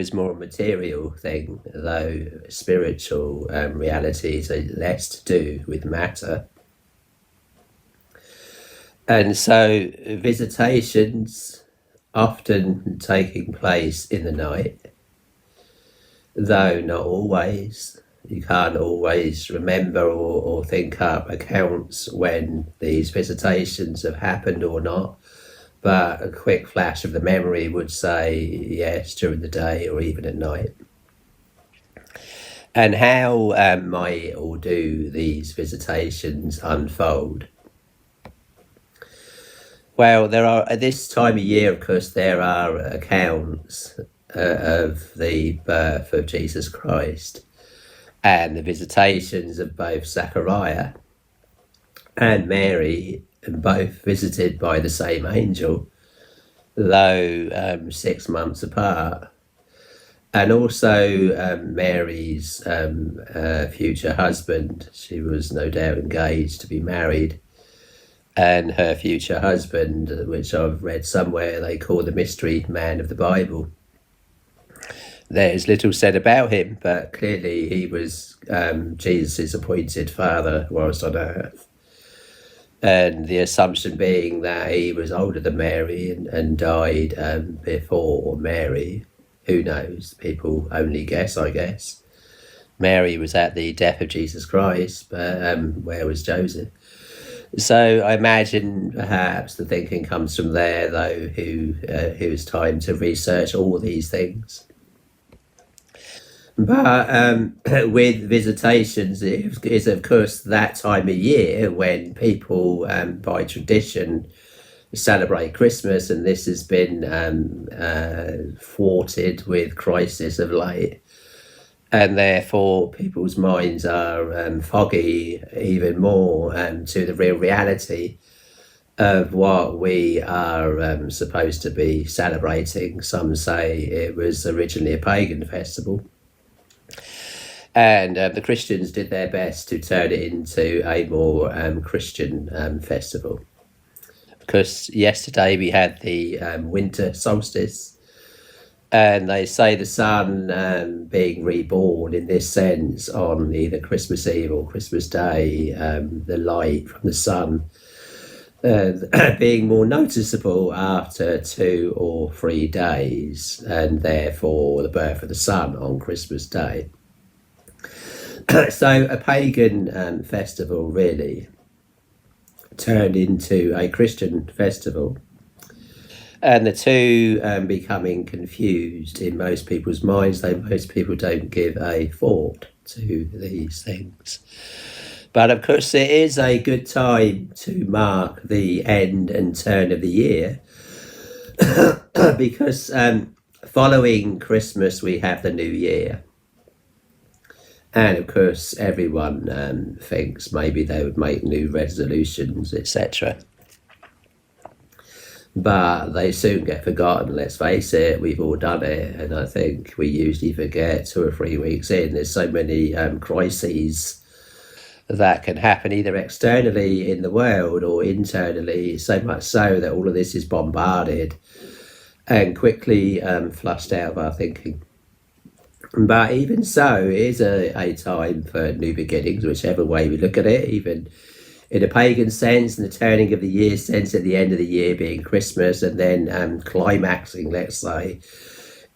It's more a material thing, though spiritual realities are less to do with matter. And so visitations often taking place in the night, though not always. You can't always remember or think up accounts when these visitations have happened or not. But a quick flash of the memory would say yes, during the day or even at night. And how might or do these visitations unfold? Well, there are, at this time of year, of course, there are accounts of the birth of Jesus Christ and the visitations of both Zachariah and Mary, and both visited by the same angel, though 6 months apart. And also Mary's future husband. She was no doubt engaged to be married. And her future husband, which I've read somewhere, they call the mystery man of the Bible. There's little said about him, but clearly he was Jesus' appointed father whilst on earth. And the assumption being that he was older than Mary and died before Mary. Who knows? People only guess, I guess. Mary was at the death of Jesus Christ, but where was Joseph? So I imagine perhaps the thinking comes from there, though, who's time to research all these things. But with visitations, it is of course that time of year when people, by tradition, celebrate Christmas, and this has been thwarted with crisis of late. And therefore people's minds are foggy even more to the real reality of what we are supposed to be celebrating. Some say it was originally a pagan festival. And the Christians did their best to turn it into a more Christian festival. Because yesterday we had the winter solstice, and they say the sun being reborn in this sense on either Christmas Eve or Christmas Day, the light from the sun being more noticeable after 2 or 3 days, and therefore the birth of the sun on Christmas Day. So a pagan festival really turned into a Christian festival, and the two becoming confused in most people's minds, though most people don't give a thought to these things. But of course it is a good time to mark the end and turn of the year because following Christmas we have the New Year. And of course, everyone thinks maybe they would make new resolutions, etc. But they soon get forgotten, let's face it. We've all done it. And I think we usually forget 2 or 3 weeks in. There's so many crises that can happen either externally in the world or internally, so much so that all of this is bombarded and quickly flushed out of our thinking. But even so, it is a time for new beginnings, whichever way we look at it, even in a pagan sense, and the turning of the year sense at the end of the year being Christmas, and then climaxing, let's say,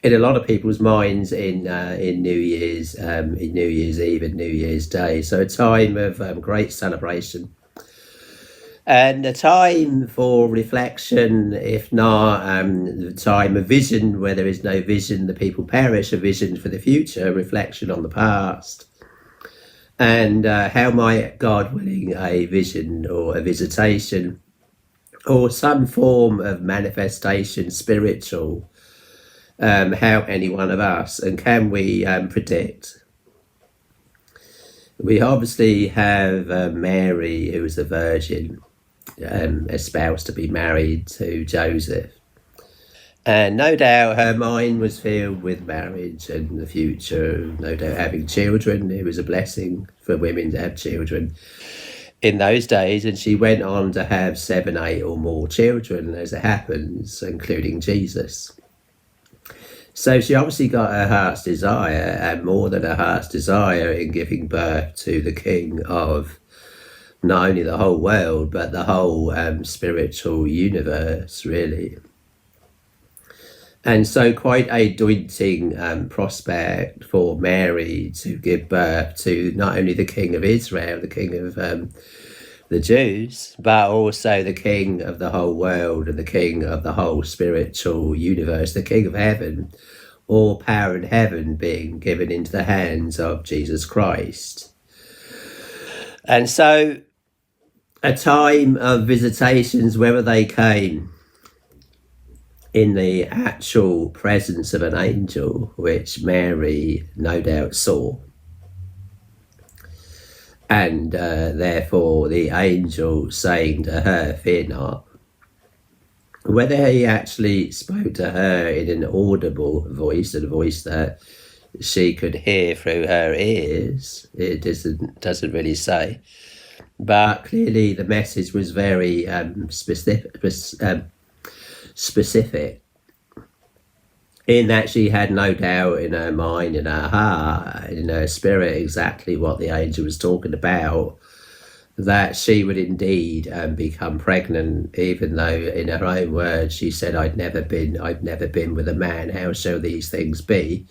in a lot of people's minds in New Year's Eve and New Year's Day. So a time of great celebration. And a time for reflection, if not the time of vision, where there is no vision, the people perish, a vision for the future, reflection on the past. And how might, God willing, a vision or a visitation or some form of manifestation spiritual help any one of us? And can we predict? We obviously have Mary, who was a virgin, espoused to be married to Joseph, and no doubt her mind was filled with marriage and the future, no doubt having children. It was a blessing for women to have children in those days, and she went on to have 7, 8 or more children, as it happens, including Jesus. So she obviously got her heart's desire, and more than her heart's desire, in giving birth to the king of not only the whole world, but the whole spiritual universe, really. And so quite a daunting prospect for Mary to give birth to not only the king of Israel, the king of the Jews, but also the king of the whole world and the king of the whole spiritual universe, the king of heaven, all power in heaven being given into the hands of Jesus Christ. And so a time of visitations, whether they came in the actual presence of an angel, which Mary no doubt saw, and therefore the angel saying to her, "Fear not," whether he actually spoke to her in an audible voice, a voice that she could hear through her ears, it doesn't really say. But clearly the message was very specific, in that she had no doubt in her mind, in her heart, in her spirit, exactly what the angel was talking about, that she would indeed become pregnant, even though in her own words she said, I've never been with a man, how shall these things be?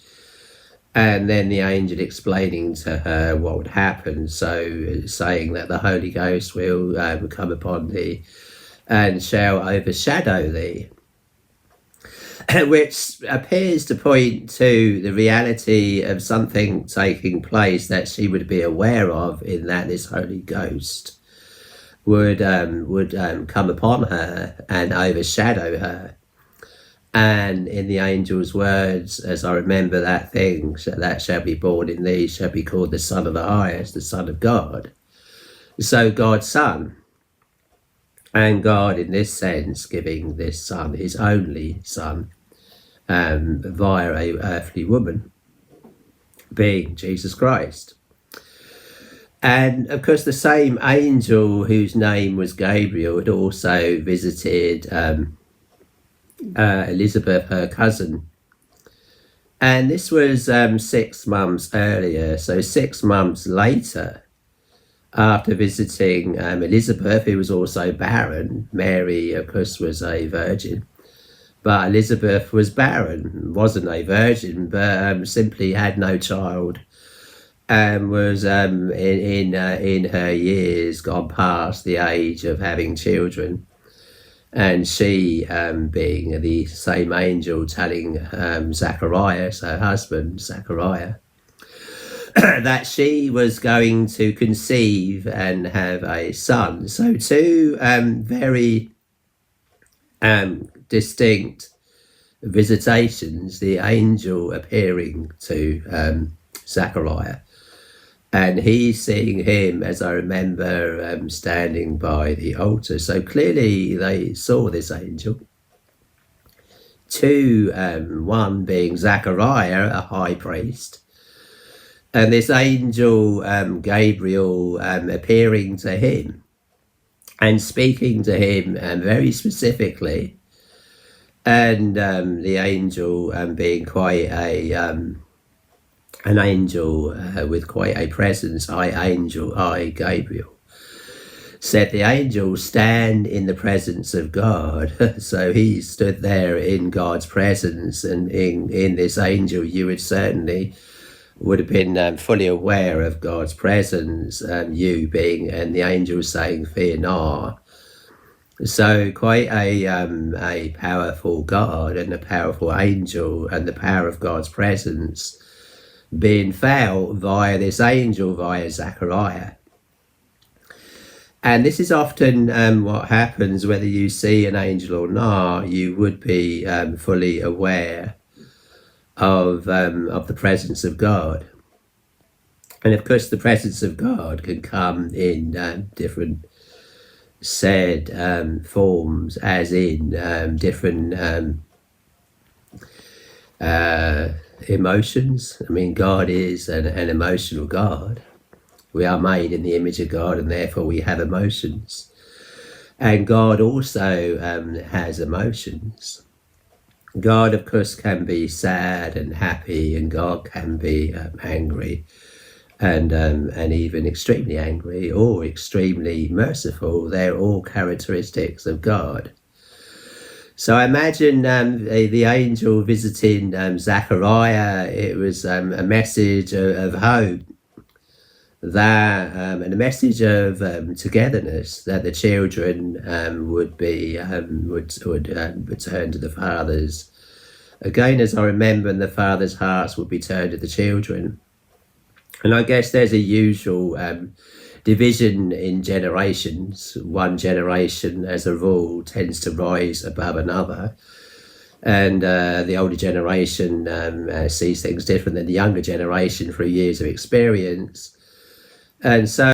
And then the angel explaining to her what would happen, so saying that the Holy Ghost will come upon thee and shall overshadow thee, which appears to point to the reality of something taking place that she would be aware of, in that this Holy Ghost would come upon her and overshadow her. And in the angel's words, as I remember that thing that shall be born in thee shall be called the Son of the Highest, the Son of God. So God's Son, and God in this sense giving this Son, his only Son, via a earthly woman, being Jesus Christ. And of course the same angel whose name was Gabriel had also visited Elizabeth, her cousin. And this was 6 months earlier. So 6 months later, after visiting Elizabeth, who was also barren, Mary, of course, was a virgin, but Elizabeth was barren, wasn't a virgin, but simply had no child, and was in her years gone past the age of having children. And she, being the same angel telling Zacharias, her husband, Zachariah, that she was going to conceive and have a son. So two very distinct visitations, the angel appearing to Zachariah, and he seeing him, as I remember, standing by the altar. So clearly they saw this angel. Two, one being Zachariah, a high priest, and this angel Gabriel appearing to him and speaking to him very specifically, and the angel being quite an angel with quite a presence, I, Gabriel, said the angel, stand in the presence of God. So he stood there in God's presence, and in this angel you would have been fully aware of God's presence, you being, and the angel saying, fear not. So quite a powerful God and a powerful angel, and the power of God's presence being felt via this angel, via Zachariah. And this is often what happens, whether you see an angel or not, you would be fully aware of the presence of God. And of course the presence of God can come in different said forms, as in different emotions. I mean, God is an emotional God. We are made in the image of God, and therefore we have emotions. And God also has emotions. God, of course, can be sad and happy, and God can be angry and even extremely angry or extremely merciful. They're all characteristics of God. So I imagine the angel visiting Zachariah, it was a message of hope that and a message of togetherness, that the children would return to the fathers. Again, as I remember, and the fathers' hearts would be turned to the children. And I guess there's a usual division in generations. One generation, as a rule, tends to rise above another. And the older generation sees things different than the younger generation through years of experience. And so